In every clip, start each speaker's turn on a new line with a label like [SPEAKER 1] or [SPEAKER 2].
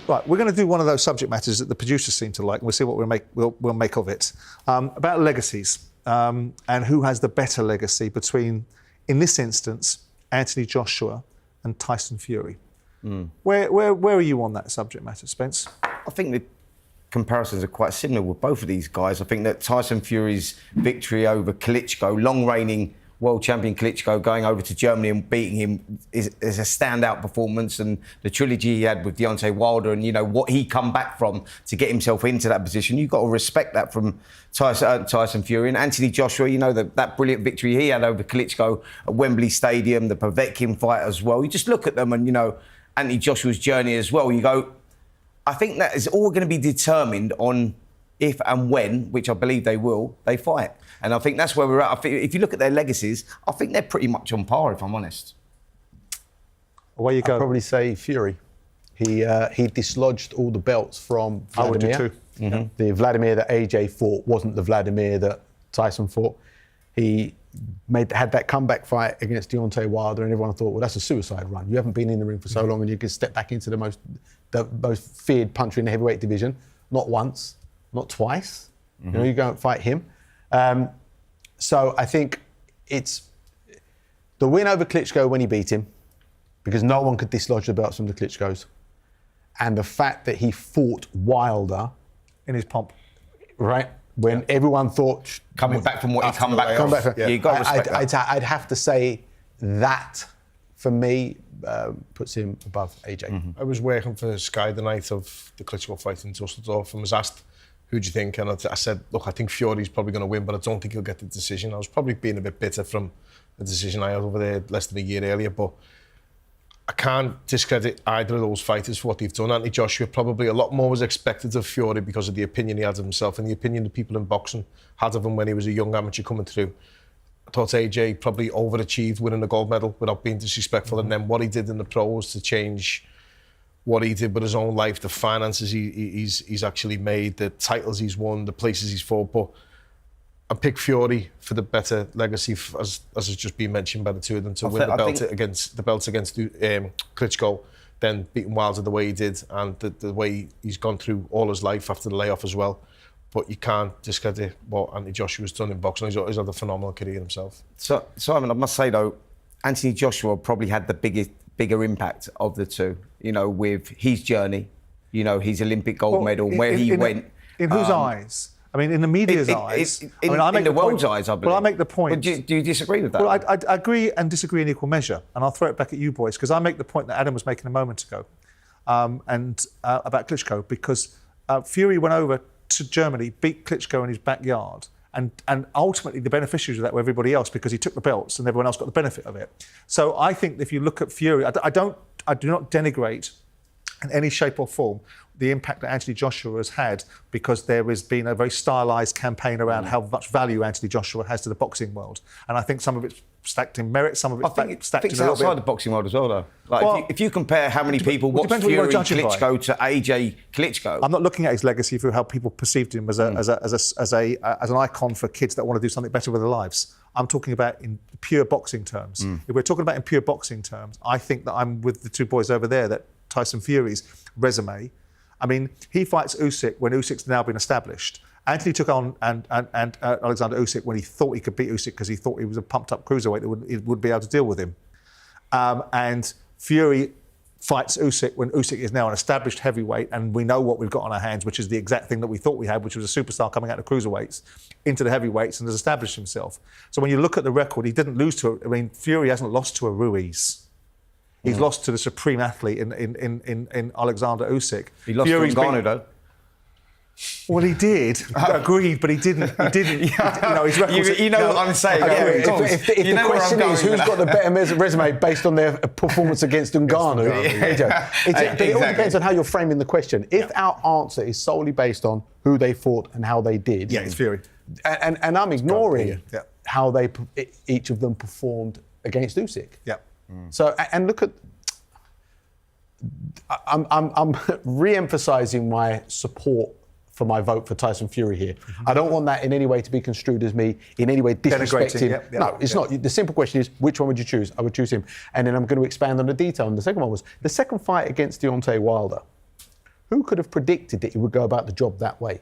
[SPEAKER 1] Right, we're going to do one of those subject matters that the producers seem to like, and we'll see what we'll make of it. About legacies, and who has the better legacy between, in this instance, Anthony Joshua and Tyson Fury. Where are you on that subject matter, Spence?
[SPEAKER 2] I think the comparisons are quite similar with both of these guys. I think that Tyson Fury's victory over Klitschko, long-reigning world champion Klitschko, going over to Germany and beating him is a standout performance. And the trilogy he had with Deontay Wilder and, you know, what he come back from to get himself into that position, you've got to respect that from Tyson Fury. And Anthony Joshua, you know, that brilliant victory he had over Klitschko at Wembley Stadium, the Povetkin fight as well. You just look at them and, you know, Anthony Joshua's journey as well. You go, I think that is all going to be determined on if and when, which I believe they will, they fight. And I think that's where we're at. I think if you look at their legacies, I think they're pretty much on par, if I'm honest.
[SPEAKER 1] Away you go.
[SPEAKER 3] I'd probably say Fury. He dislodged all the belts from Vladimir.
[SPEAKER 1] I would do too.
[SPEAKER 3] Mm-hmm. The Vladimir that AJ fought wasn't the Vladimir that Tyson fought. He had that comeback fight against Deontay Wilder, and everyone thought, well, that's a suicide run. You haven't been in the ring for so long, and you can step back into the most feared puncher in the heavyweight division. Not once, not twice. You know, you go and fight him. So I think it's the win over Klitschko when he beat him, because no one could dislodge the belts from the Klitschkos, and the fact that he fought Wilder
[SPEAKER 1] in his pomp,
[SPEAKER 3] right? When everyone thought
[SPEAKER 2] coming back from what he come back from,
[SPEAKER 3] yeah.
[SPEAKER 2] You got to respect that.
[SPEAKER 3] I'd have to say that for me puts him above AJ.
[SPEAKER 4] I was working for Sky the night of the Klitschko fight in Dusseldorf and was asked, who do you think? And I said, look, I think Fury's probably going to win, but I don't think he'll get the decision. I was probably being a bit bitter from the decision I had over there less than a year earlier, but I can't discredit either of those fighters for what they've done. Anthony Joshua, probably a lot more was expected of Fury because of the opinion he had of himself and the opinion the people in boxing had of him when he was a young amateur coming through. I thought AJ probably overachieved winning the gold medal without being disrespectful, and then what he did in the pros to change what he did with his own life, the finances he's actually made, the titles he's won, the places he's fought. But I pick Fury for the better legacy, as has just been mentioned by the two of them, to win the belt against Klitschko, then beating Wilder the way he did, and the way he's gone through all his life after the layoff as well. But you can't discredit what Anthony Joshua's done in boxing. He's had a phenomenal career himself.
[SPEAKER 2] So, Simon, I must say though, Anthony Joshua probably had the bigger impact of the two. You know, with his journey, you know, his Olympic gold medal, where he went.
[SPEAKER 1] In whose eyes? I mean, in the media's eyes.
[SPEAKER 2] In the world's eyes, I believe.
[SPEAKER 1] Well, I make the point.
[SPEAKER 2] But do you disagree with that?
[SPEAKER 1] Well, I agree and disagree in equal measure. And I'll throw it back at you boys, because I make the point that Adam was making a moment ago about Klitschko, because Fury went over to Germany, beat Klitschko in his backyard, and ultimately the beneficiaries of that were everybody else, because he took the belts and everyone else got the benefit of it. So I think if you look at Fury, I do not denigrate in any shape or form the impact that Anthony Joshua has had, because there has been a very stylised campaign around how much value Anthony Joshua has to the boxing world. And I think some of it's stacked in merit, some of it's stacked in a little
[SPEAKER 2] outside
[SPEAKER 1] bit.
[SPEAKER 2] the boxing world as well, though. Like, if you compare how many people watch Fury Klitschko to AJ Klitschko.
[SPEAKER 1] I'm not looking at his legacy through how people perceived him as an icon for kids that want to do something better with their lives. I'm talking about in pure boxing terms. If we're talking about in pure boxing terms, I think that I'm with the two boys over there, that Tyson Fury's resume. I mean, he fights Usyk when Usyk's now been established. Anthony took on Alexander Usyk when he thought he could beat Usyk, because he thought he was a pumped-up cruiserweight that would be able to deal with him. And Fury fights Usyk when Usyk is now an established heavyweight, and we know what we've got on our hands, which is the exact thing that we thought we had, which was a superstar coming out of cruiserweights into the heavyweights and has established himself. So when you look at the record, he didn't lose to. I mean, Fury hasn't lost to a Ruiz. He's lost to the supreme athlete in Alexander Usyk. He lost to NGANNOU, though. Well, he did. Agreed, but he didn't. You know, his record.
[SPEAKER 2] You know what I'm saying.
[SPEAKER 3] If the question is who's got the better resume based on their performance against NGANNOU, but it all depends on how you're framing the question. If our answer is solely based on who they fought and how they did,
[SPEAKER 1] it's Fury,
[SPEAKER 3] and I'm ignoring how each of them performed against Usyk.
[SPEAKER 1] Yeah.
[SPEAKER 3] So, and look at, I'm re-emphasising my support for my vote for Tyson Fury here. I don't want that in any way to be construed as me in any way disrespecting. No, it's not. The simple question is, which one would you choose? I would choose him. And then I'm going to expand on the detail. And the second one was the second fight against Deontay Wilder. who could have predicted that he would go about the job that way?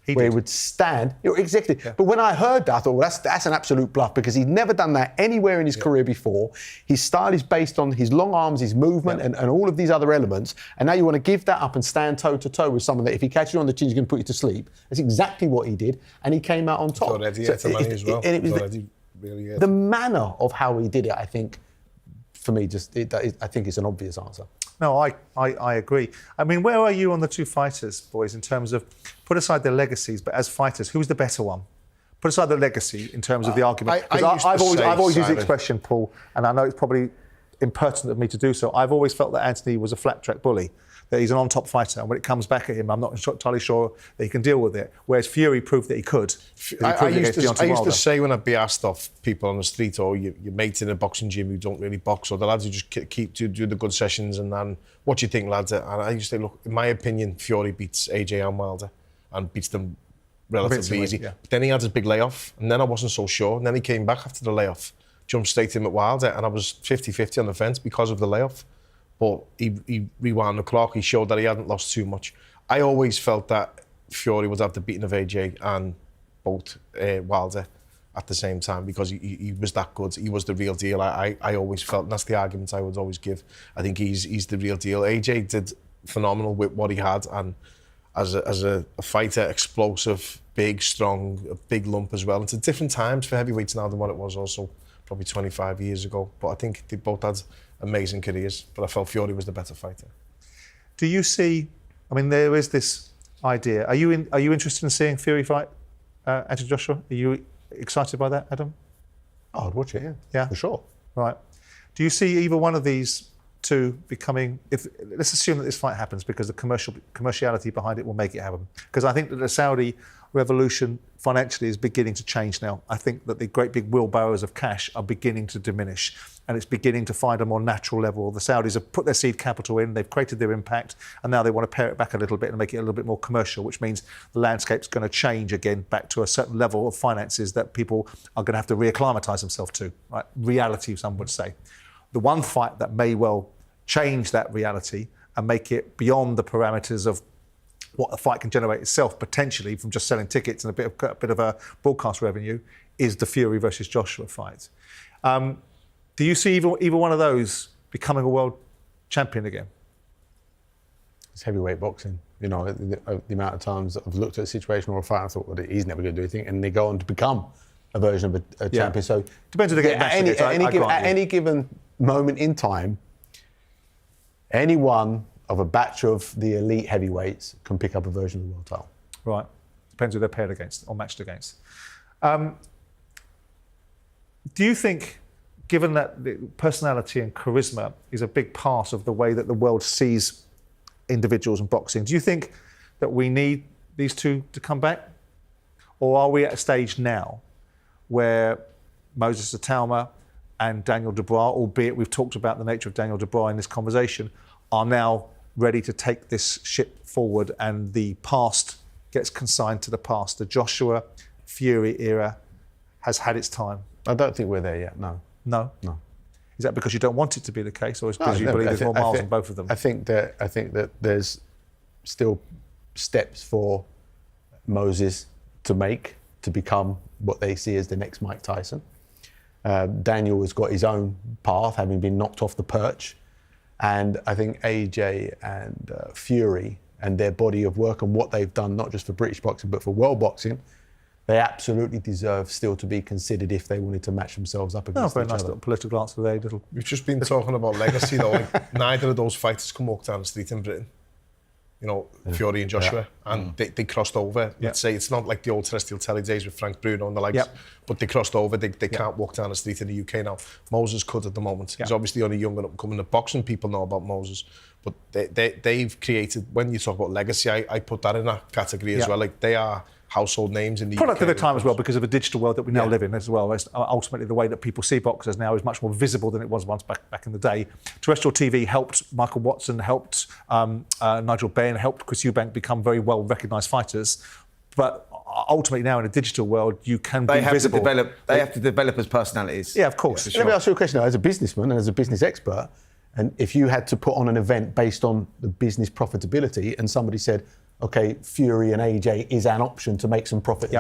[SPEAKER 1] He
[SPEAKER 3] where
[SPEAKER 1] did.
[SPEAKER 3] he would stand. Exactly. Yeah. But when I heard that, I thought, well, that's an absolute bluff, because he'd never done that anywhere in his career before. His style is based on his long arms, his movement, and all of these other elements. And now you want to give that up and stand toe-to-toe with someone that if he catches you on the chin, he's going to put you to sleep. That's exactly what he did. And he came out on top.
[SPEAKER 4] Already had the money as well.
[SPEAKER 3] And it was the manner of how he did it, I think, for me, I think it's an obvious answer.
[SPEAKER 1] No, I agree. I mean, where are you on the two fighters, boys, in terms of, put aside their legacies, but as fighters, who's the better one? Put aside the legacy in terms of the argument. Because I've always used the expression, Paul, and I know it's probably impertinent of me to do so. I've always felt that Anthony was a flat-track bully, that he's an on-top fighter, and when it comes back at him, I'm not entirely sure that he can deal with it. Whereas Fury proved that he could.
[SPEAKER 4] I used to say when I'd be asked off people on the street, or your mates in a boxing gym who don't really box, or the lads who just keep do the good sessions, and then, what do you think, lads? And I used to say, look, in my opinion, Fury beats AJ and Wilder, and beats them relatively easy. Yeah. But then he had his big layoff, and then I wasn't so sure. And then he came back after the layoff, jumped straight in at Wilder, and I was 50-50 on the fence because of the layoff. But he rewound the clock. He showed that he hadn't lost too much. I always felt that Fury would have the beating of AJ and both Wilder at the same time, because he was that good. He was the real deal. I always felt, and that's the argument I would always give. I think he's the real deal. AJ did phenomenal with what he had, and as a fighter, explosive, big, strong, a big lump as well. It's at different times for heavyweights now than what it was also probably 25 years ago. But I think they both had amazing careers, but I felt Fury was the better fighter.
[SPEAKER 1] Do you see, I mean, there is this idea. Are you interested in seeing Fury fight Anthony Joshua? Are you excited by that, Adam?
[SPEAKER 3] Oh, I'd watch it,
[SPEAKER 1] yeah,
[SPEAKER 3] for sure.
[SPEAKER 1] Right. Do you see either one of these two becoming, let's assume that this fight happens, because the commerciality behind it will make it happen. Because I think that the Saudi revolution financially is beginning to change now. I think that the great big wheelbarrows of cash are beginning to diminish, and it's beginning to find a more natural level. The Saudis have put their seed capital in, they've created their impact, and now they want to pare it back a little bit and make it a little bit more commercial, which means the landscape's going to change again back to a certain level of finances that people are going to have to reacclimatise themselves to, right? Reality, some would say. The one fight that may well change that reality and make it beyond the parameters of what the fight can generate itself, potentially from just selling tickets and a bit of a broadcast revenue, is the Fury versus Joshua fight. Do you see either one of those becoming a world champion again?
[SPEAKER 3] It's heavyweight boxing. You know, the amount of times I've looked at a situation or a fight, I thought, well, he's never going to do anything, and they go on to become a version of a champion. So
[SPEAKER 1] depends who they get
[SPEAKER 3] at any given moment in time, anyone of a batch of the elite heavyweights can pick up a version of the world title.
[SPEAKER 1] Right. Depends who they're paired against or matched against. Do you think, given that the personality and charisma is a big part of the way that the world sees individuals in boxing, do you think that we need these two to come back? Or are we at a stage now where Moses Atauma and Daniel Dubois, albeit we've talked about the nature of Daniel Dubois in this conversation, are now ready to take this ship forward, and the past gets consigned to the past? The Joshua Fury era has had its time.
[SPEAKER 3] I don't think we're there yet, no.
[SPEAKER 1] No?
[SPEAKER 3] No.
[SPEAKER 1] Is that because you don't want it to be the case, or is it because you believe there's more miles on both of them?
[SPEAKER 3] I think that there's still steps for Moses to make to become what they see as the next Mike Tyson. Daniel has got his own path, having been knocked off the perch. And I think AJ and Fury and their body of work and what they've done, not just for British boxing, but for world boxing, they absolutely deserve still to be considered if they wanted to match themselves up against
[SPEAKER 1] very
[SPEAKER 3] each
[SPEAKER 1] nice
[SPEAKER 3] other.
[SPEAKER 1] little political answer there.
[SPEAKER 4] We've just been talking about legacy, though. Like, neither of those fighters can walk down the street in Britain. You know, Fury and Joshua, and they crossed over. Let's say it's not like the old terrestrial telly days with Frank Bruno and the likes, but they crossed over. They can't walk down the street in the UK now. Moses could at the moment. He's obviously only young and up-and-coming. The boxing people know about Moses, but they've created, when you talk about legacy, I put that in that category as well. Like, they are household names in the
[SPEAKER 1] product
[SPEAKER 4] UK.
[SPEAKER 1] of the time as well, because of the digital world that we now live in as well. Ultimately, the way that people see boxers now is much more visible than it was once back in the day. Terrestrial TV helped Michael Watson, helped Nigel Benn, helped Chris Eubank become very well recognised fighters. But ultimately now in a digital world, you can be visible.
[SPEAKER 2] They have to develop as personalities.
[SPEAKER 1] Yeah, of course.
[SPEAKER 3] Let me ask you a question. As a businessman and as a business expert, And if you had to put on an event based on the business profitability and somebody said, okay, Fury and AJ is an option to make some profit,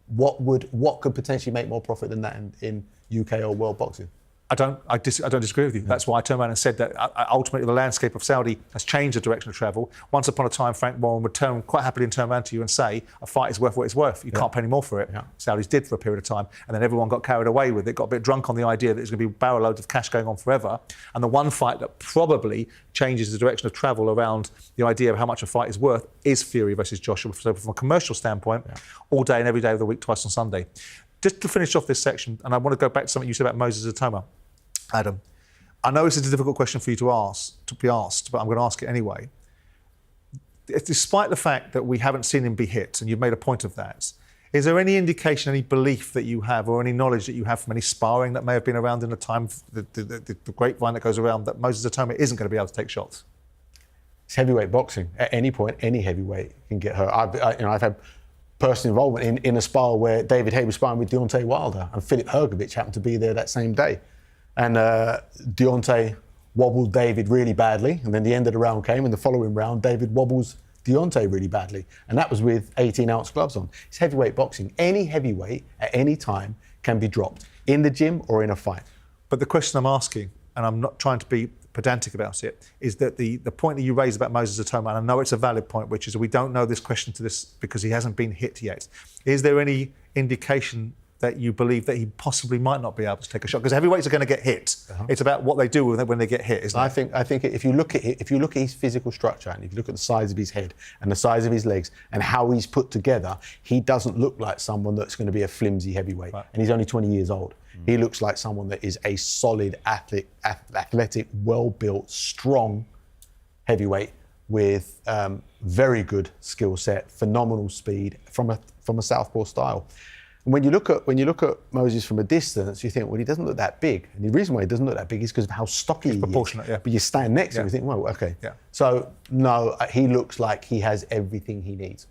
[SPEAKER 3] what could potentially make more profit than that in UK or world boxing?
[SPEAKER 1] I don't disagree with you. That's why I turned around and said that ultimately the landscape of Saudi has changed the direction of travel. Once upon a time, Frank Warren would quite happily turn around to you and say, a fight is worth what it's worth. You can't pay any more for it. Saudis did for a period of time, and then everyone got carried away with it, got a bit drunk on the idea that there's going to be barrel loads of cash going on forever. And the one fight that probably changes the direction of travel around the idea of how much a fight is worth is Fury versus Joshua. So from a commercial standpoint, all day and every day of the week, twice on Sunday. Just to finish off this section, and I want to go back to something you said about Moses Atoma, Adam. I know this is a difficult question for you to be asked, but I'm going to ask it anyway. Despite the fact that we haven't seen him be hit, and you've made a point of that, is there any indication, any belief that you have, or any knowledge that you have from any sparring that may have been around in the time, the grapevine that goes around, that Moses Atoma isn't going to be able to take shots?
[SPEAKER 3] It's heavyweight boxing. At any point, any heavyweight can get hurt. I've had personal involvement in a spar where David Haye was sparring with Deontay Wilder, and Filip Hrgovic happened to be there that same day. And Deontay wobbled David really badly, and then the end of the round came, and the following round, David wobbles Deontay really badly, and that was with 18-ounce gloves on. It's heavyweight boxing. Any heavyweight at any time can be dropped, in the gym or in a fight.
[SPEAKER 1] But the question I'm asking, and I'm not trying to be pedantic about it, is that the point that you raised about Moses Atoma, and I know it's a valid point, which is we don't know this question to this because he hasn't been hit yet. Is there any indication that you believe that he possibly might not be able to take a shot? Because heavyweights are going to get hit. It's about what they do when they get hit, isn't it?
[SPEAKER 3] I think if you look at his physical structure, and if you look at the size of his head and the size of his legs and how he's put together, he doesn't look like someone that's going to be a flimsy heavyweight. Right. And he's only 20 years old. He looks like someone that is a solid athletic, well-built, strong heavyweight with very good skill set, phenomenal speed from a southpaw style. And when you look at Moses from a distance, you think, well, he doesn't look that big. And the reason why he doesn't look that big is because of how stocky he is.
[SPEAKER 1] Proportionate, yeah.
[SPEAKER 3] But you stand next to him and you think, well, okay. Yeah. So no, he looks like he has everything he needs.